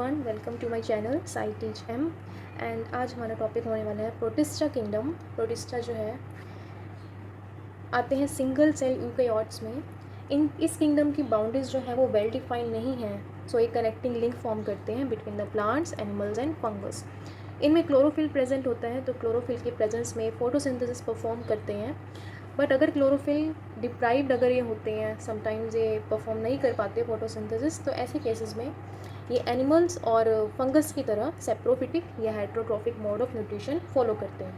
Everyone, welcome to my channel Sai teach M. And आज हमारा topic होने वाला है प्रोटिस्टा किंगडम। प्रोटिस्टा जो है आते हैं सिंगल सेल यूकेरियोट्स में। इस किंगडम की बाउंड्रीज जो है वो वेल डिफाइंड नहीं है, सो एक कनेक्टिंग लिंक फॉर्म करते हैं between the plants, animals and fungus. इनमें क्लोरोफिल प्रेजेंट होता है, तो क्लोरोफिल के प्रेजेंस में फोटोसिंथेसिस परफॉर्म करते हैं। बट अगर क्लोरोफिल डिप्राइव्ड अगर ये होते हैं, समटाइम्स ये परफॉर्म नहीं कर पाते फोटोसिंथेसिस, तो ऐसे केसेस में ये एनिमल्स और फंगस की तरह सेप्रोफिटिक या heterotrophic mode of nutrition follow करते हैं।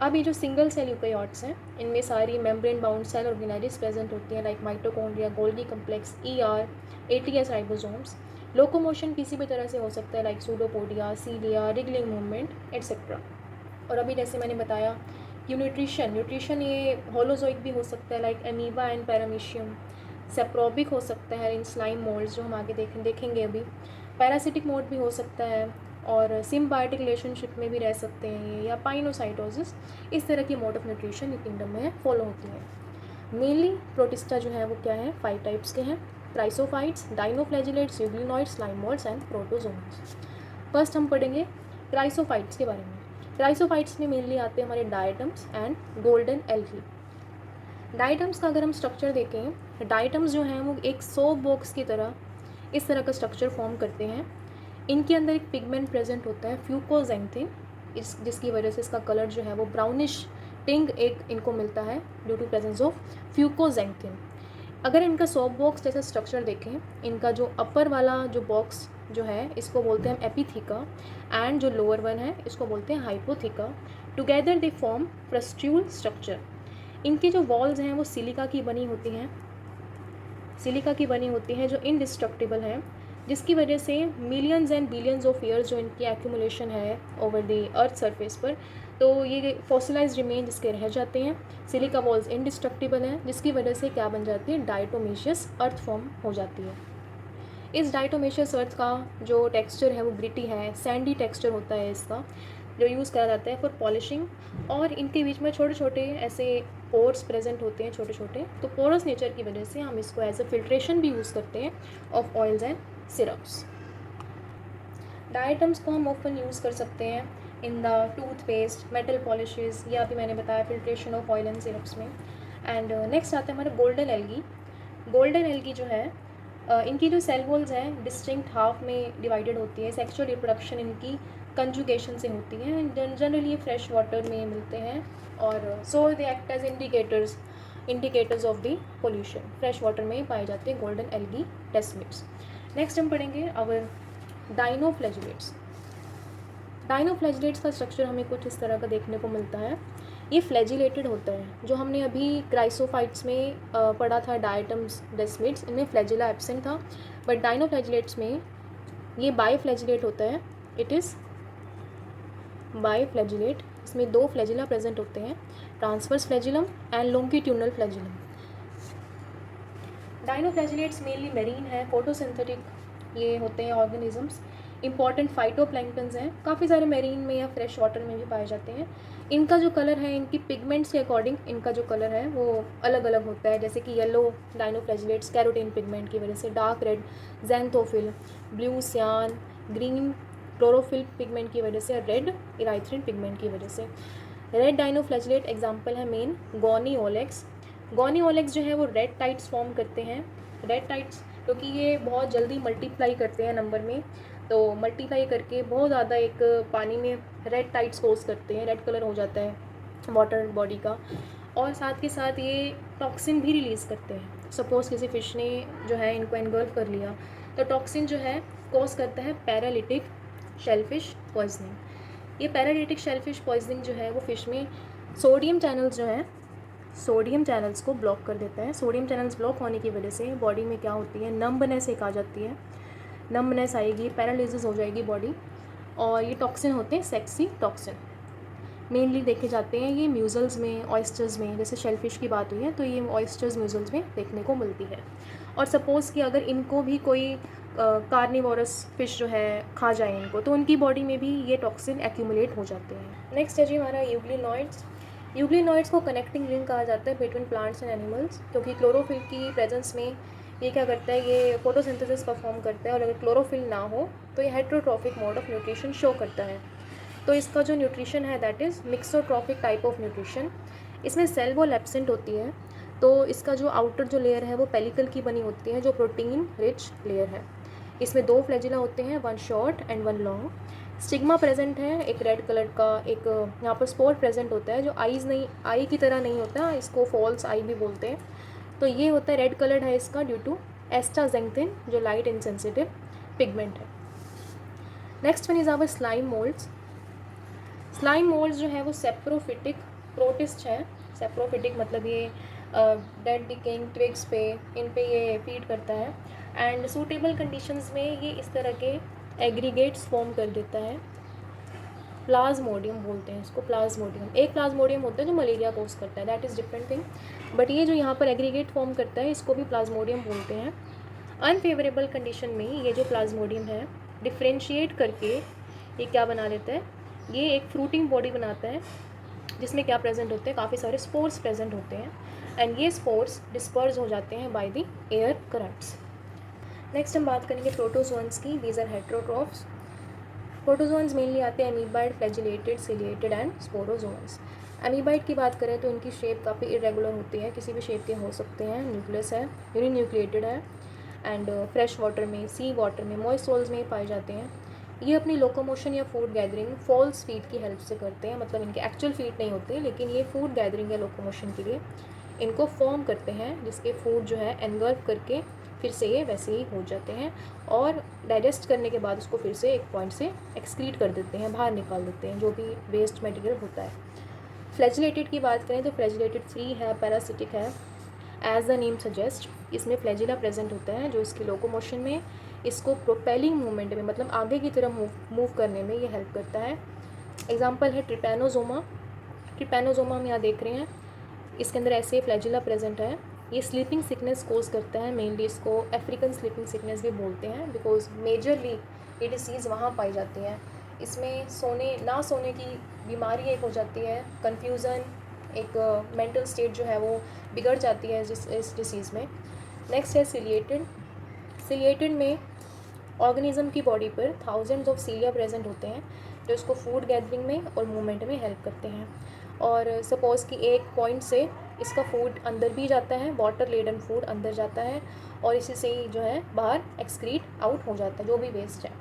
अब ये जो सिंगल सेल यूकेरियोट्स हैं, इनमें सारी membrane bound cell organelles present होती हैं, like mitochondria, Golgi complex, ER, ATS ribosomes. Locomotion किसी भी तरह से हो सकता है, like pseudopodia, cilia, wriggling movement et cetera. और अभी जैसे मैंने बताया कि न्यूट्रिशन ये होलोजोइक भी हो सकता है, लाइक अमीबा एंड पैरामीशियम। सेप्रोबिक हो सकता है इन स्लाइम मोल्ड्स, जो हम आगे देखेंगे अभी। पैरासिटिक मोड भी हो सकता है, और सिम्बायोटिक रिलेशनशिप में भी रह सकते हैं ये, या पाइनोसाइटोसिस। इस तरह की मोड ऑफ न्यूट्रिशन ये किंगडम में फॉलो होती है। मेनली प्रोटिस्टा जो है वो क्या है, 5 टाइप्स के हैं: chrysophytes, dinoflagellates, euglenoids, slime moulds and protozoans. First हम पढ़ेंगे क्राइसोफाइट्स के बारे में। क्राइसोफाइट्स में मेनली आते हैं हमारे diatoms and golden algae. Diatoms का अगर हम स्ट्रक्चर देखें, डायटम्स जो हैं वो एक सोप बॉक्स की तरह इस तरह का स्ट्रक्चर फॉर्म करते हैं। इनके अंदर एक पिगमेंट प्रेजेंट होता है, फ्यूकोजेंथिन, जिसकी वजह से इसका कलर जो है वो ब्राउनिश टिंग एक इनको मिलता है due to presence of fucoxanthin. अगर इनका सोप बॉक्स जैसा स्ट्रक्चर देखें, इनका जो अपर वाला जो बॉक्स जो है इसको बोलते हैं हम एपिथिका, एंड जो लोअर वन है इसको बोलते हैं hypotheca. Together they form frustule structure. इनकी जो वॉल्स हैं वो सिलिका की बनी होती हैं, जो इनडिस्ट्रक्टिबल हैं, जिसकी वजह से millions and billions of years जो इनकी एक्यूमुलेशन है ओवर द अर्थ सरफेस पर, तो ये फॉसिलाइज रिमेन जिसके रह जाते हैं। सिलिका वॉल्स इनडिस्ट्रक्टिबल हैं, जिसकी वजह से क्या बन जाती है, डायटोमेशियस अर्थ फॉर्म हो जाती है। इस डायटोमेशियस अर्थ का जो टेक्सचर है वो ग्रिटी है, सैंडी टेक्सचर होता है इसका, जो यूज़ करा जाता है फॉर पॉलिशिंग। और इनके बीच में छोटे छोटे ऐसे पोर्स प्रेजेंट होते हैं, छोटे छोटे, तो पोरस नेचर की वजह से हम इसको एज अ फिल्ट्रेशन भी यूज़ करते हैं of oils and syrups. Diatoms को हम ऑफन यूज़ कर सकते हैं in the toothpaste, metal polishes, या अभी मैंने बताया filtration of oil and syrups में। एंड नेक्स्ट आता है हमारा गोल्डन एल्गी। गोल्डन एल्गी जो है, इनकी जो सेल वॉल्स हैं डिस्टिंक्ट हाफ में डिवाइडेड होती है। सेक्सुअल रिप्रोडक्शन इनकी कंजुगेशन से होती है, जनरली ये फ्रेश वाटर में मिलते हैं, और so they act as indicators of the pollution. Fresh water में ही पाए जाते हैं गोल्डन एल्गी टेस्टमिट्स। नेक्स्ट हम पढ़ेंगे अवर डाइनोफ्लैजिलेट्स। डाइनोफ्लैजिलेट्स का स्ट्रक्चर हमें कुछ इस तरह का देखने को मिलता है। ये फ्लैजिलेटेड होता है, जो हमने अभी क्राइसोफाइट्स में पढ़ा था, डायटम्स, डेस्मिड्स, इनमें फ्लैजिला एब्सेंट था, बट डाइनोफ्लैजिलेट्स में ये बाईफ्लैजिलेट होता है। It is biflagellate. इसमें 2 फ्लैजिला प्रेजेंट होते हैं, transverse flagellum and longitudinal flagellum. Dinoflagellates mainly marine है, फोटोसिंथेटिक ये होते हैं ऑर्गेनिजम्स। इंपॉर्टेंट फाइटोप्लैंक्टन्स हैं, काफ़ी सारे मेरीन में या फ्रेश वाटर में भी पाए जाते हैं। इनका जो कलर है, इनकी पिगमेंट्स के अकॉर्डिंग इनका जो कलर है वो अलग अलग होता है, जैसे कि येलो डाइनोफ्लैजिलेट्स कैरोटीन पिगमेंट की वजह से, डार्क रेड ज़ैंथोफिल, ब्लू सियान, ग्रीन क्लोरोफिल पिगमेंट की वजह से, रेड इराइथ्रिन पिगमेंट की वजह से। रेड डाइनोफ्लैजिलेट एग्जाम्पल है मेन गोनीओलेक्स। गोनीओलेक्स जो है वो रेड टाइट्स फॉर्म करते हैं। रेड टाइट्स क्योंकि ये बहुत जल्दी मल्टीप्लाई करते हैं नंबर में, तो मल्टीप्लाई करके बहुत ज़्यादा एक पानी में रेड टाइट्स कोज करते हैं, रेड कलर हो जाता है वाटर बॉडी का। और साथ के साथ ये टॉक्सिन भी रिलीज़ करते हैं। सपोज़ किसी फ़िश ने जो है इनको एनगल्फ कर लिया, तो टॉक्सिन जो है कोज करता है पैरालिटिक शेलफिश पॉइजनिंग। ये पैरालिटिक शेलफिश पॉइजनिंग जो है वो फ़िश में सोडियम चैनल्स जो हैं, सोडियम चैनल्स को ब्लॉक कर देता है। सोडियम चैनल्स ब्लॉक होने की वजह से बॉडी में क्या होती है, नम्बनेस एक आ जाती है, नम्बनेस आएगी, पैरालिसिस हो जाएगी बॉडी। और ये टॉक्सिन होते हैं सेक्सी टॉक्सिन, मेनली देखे जाते हैं ये म्यूजल्स में, ऑयस्टर्स में। जैसे शेलफिश की बात हुई है तो ये ऑयस्टर्स म्यूजल्स में देखने को मिलती है। और सपोज़ कि अगर इनको भी कोई कार्निवोरस फिश जो है खा जाए इनको, तो उनकी बॉडी में भी ये टॉक्सिन एक्यूमुलेट हो जाते हैं। नेक्स्ट है जी हमारा यूग्लिनॉइड्स। यूग्लिनॉइड्स को कनेक्टिंग लिंक कहा जाता है बिटवीन प्लांट्स एंड एनिमल्स, क्योंकि क्लोरोफिल की प्रेजेंस में ये क्या करता है, ये फोटोसिंथेसिस परफॉर्म करता है, और अगर क्लोरोफिल ना हो तो ये heterotrophic mode of nutrition show करता है। तो इसका जो न्यूट्रिशन है that is mixotrophic type of nutrition. इसमें सेल वॉल एब्सेंट होती है, तो इसका जो आउटर जो लेयर है वो पेलिकल की बनी होती है, जो प्रोटीन रिच लेयर है। इसमें 2 फ्लैजिला होते हैं, 1 short and 1 long. Stigma present है एक रेड कलर का, एक यहाँ पर स्पोर प्रेजेंट होता है जो आई की तरह नहीं होता, इसको फॉल्स आई भी बोलते हैं। तो ये होता है रेड कलर्ड है इसका ड्यू टू एस्टाजेंथिन जो लाइट इनसेंसिटिव पिगमेंट है। Next one is our slime moulds. Slime moulds जो है वो सेप्रोफिटिक प्रोटिस्ट है। सेप्रोफिटिक मतलब ये डेड डिकेइंग ट्विग्स पे, इन पे ये फीड करता है, एंड सूटेबल कंडीशंस में ये इस तरह के एग्रीगेट्स फॉर्म कर देता है। प्लाज्मोडियम बोलते हैं इसको, प्लाज्मोडियम। एक प्लाज्मोडियम होता है जो मलेरिया कोज करता है, that is different thing, but ये जो यहाँ पर एग्रीगेट फॉर्म करता है इसको भी प्लाज्मोडियम बोलते हैं। अनफेवरेबल कंडीशन में ये जो प्लाज्मोडियम है डिफ्रेंशिएट करके ये क्या बना लेता है, ये एक फ्रूटिंग बॉडी बनाता है जिसमें क्या प्रेजेंट होते हैं, काफ़ी सारे स्पोर्स प्रेजेंट होते हैं, एंड ये स्पोर्स डिस्पर्स हो जाते हैं by the air currents. Next हम बात करेंगे प्रोटोजोन्स की। These are heterotrophs. Protozoans mainly आते हैं amoeboid, flagellated, ciliated and sporozoans. Amoeboid की बात करें तो इनकी शेप काफ़ी इरेगुलर होती है, किसी भी शेप के हो सकते हैं, न्यूक्लियस है, यूनिन्यूक्लिएटेड है, एंड फ्रेश वाटर में, सी वाटर में, मॉइस्ट सोल्स में पाए जाते हैं। ये अपनी लोकोमोशन या फूड गैदरिंग फॉल्स फीट की हेल्प से करते हैं, मतलब इनके एक्चुअल फीट नहीं होते, लेकिन ये फूड गैदरिंग या लोकोमोशन के लिए इनको फॉर्म करते हैं, जिसके फूड जो है एनगल्फ करके फिर से ये वैसे ही हो जाते हैं, और डाइजेस्ट करने के बाद उसको फिर से एक पॉइंट से एक्सक्रीट कर देते हैं, बाहर निकाल देते हैं जो भी वेस्ट मटेरियल होता है। फ्लैजिलेटेड की बात करें तो फ्लैजिलेटेड फ्री है, पैरासिटिक है, एज द नेम सजेस्ट। इसमें फ्लैजिला प्रेजेंट होता है जो इसकी लोकोमोशन में, इसको प्रोपेलिंग मूवमेंट में, मतलब आगे की तरफ मूव करने में ये हेल्प करता है। एग्जाम्पल है ट्रिपैनोजोमा। ट्रिपैनोजोमा हम यहाँ देख रहे हैं, इसके अंदर ऐसे फ्लैजिला प्रेजेंट है। ये स्लीपिंग सिकनेस कोज करता है, मेनली इसको अफ्रीकन स्लीपिंग सिकनेस भी बोलते हैं, बिकॉज मेजरली ये डिसीज़ वहाँ पाई जाती है। इसमें सोने की बीमारी एक हो जाती है, कन्फ्यूज़न, एक मेंटल स्टेट जो है वो बिगड़ जाती है इस डिसीज़ में। नेक्स्ट है सिलिएटेड। सिलिएटेड में ऑर्गेनिज्म की बॉडी पर थाउजेंड्स ऑफ सीलिया प्रेजेंट होते हैं जो इसको फूड गैदरिंग में और मूवमेंट में हेल्प करते हैं। और सपोज़ कि एक पॉइंट से इसका फूड अंदर भी जाता है, वाटर लेडन फूड अंदर जाता है, और इसी से ही जो है बाहर एक्सक्रीट आउट हो जाता है जो भी वेस्ट है।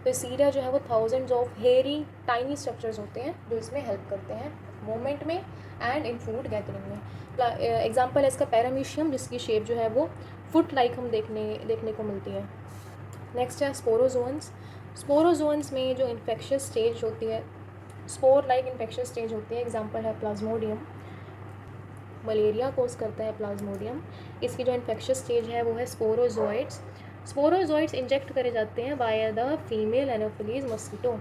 तो सीलिया जो है वो thousands of hairy tiny structures होते हैं जो इसमें हेल्प करते हैं मूवमेंट में एंड इन फूड गैदरिंग में। एग्जाम्पल है इसका पैरामीशियम, जिसकी शेप जो है वो फुट लाइक हम देखने को मिलती है। नेक्स्ट है स्पोरोजोन्स। स्पोरोजोन्स में जो इन्फेक्शियस स्टेज होती है, स्पोर लाइक इन्फेक्शियस स्टेज होती है, एग्जाम्पल है प्लाज्मोडियम। मलेरिया कोज करता है प्लाज्मोडियम। इसकी जो इन्फेक्शियस स्टेज है वो है स्पोरोजोइड्स। स्पोरोजोइड्स इंजेक्ट करे जाते हैं by the female Anopheles mosquito.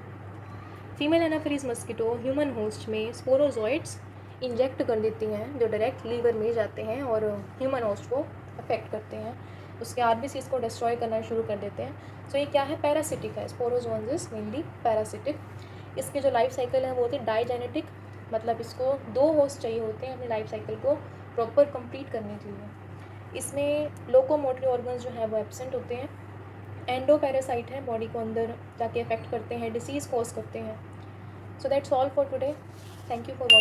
Female Anopheles mosquito human host में स्पोरोजोइड्स इंजेक्ट कर देती हैं जो डायरेक्ट लीवर में जाते हैं और ह्यूमन होस्ट को अफेक्ट करते हैं, उसके आरबीसीज को डिस्ट्रॉय करना शुरू कर देते हैं। सो ये क्या है, पैरासिटिक है। Sporozoans is mainly parasitic. इसके जो लाइफ साइकिल है वो होती है डाइजेनेटिक, मतलब इसको 2 होस्ट चाहिए होते हैं अपने लाइफ साइकिल को प्रॉपर कंप्लीट करने के लिए। इसमें लोकोमोटरी ऑर्गन्स जो है वो एब्सेंट होते हैं। एंडो पैरासाइट है, बॉडी को अंदर जाके अफेक्ट करते हैं, डिसीज़ कॉज करते हैं। So that's all for today. Thank you for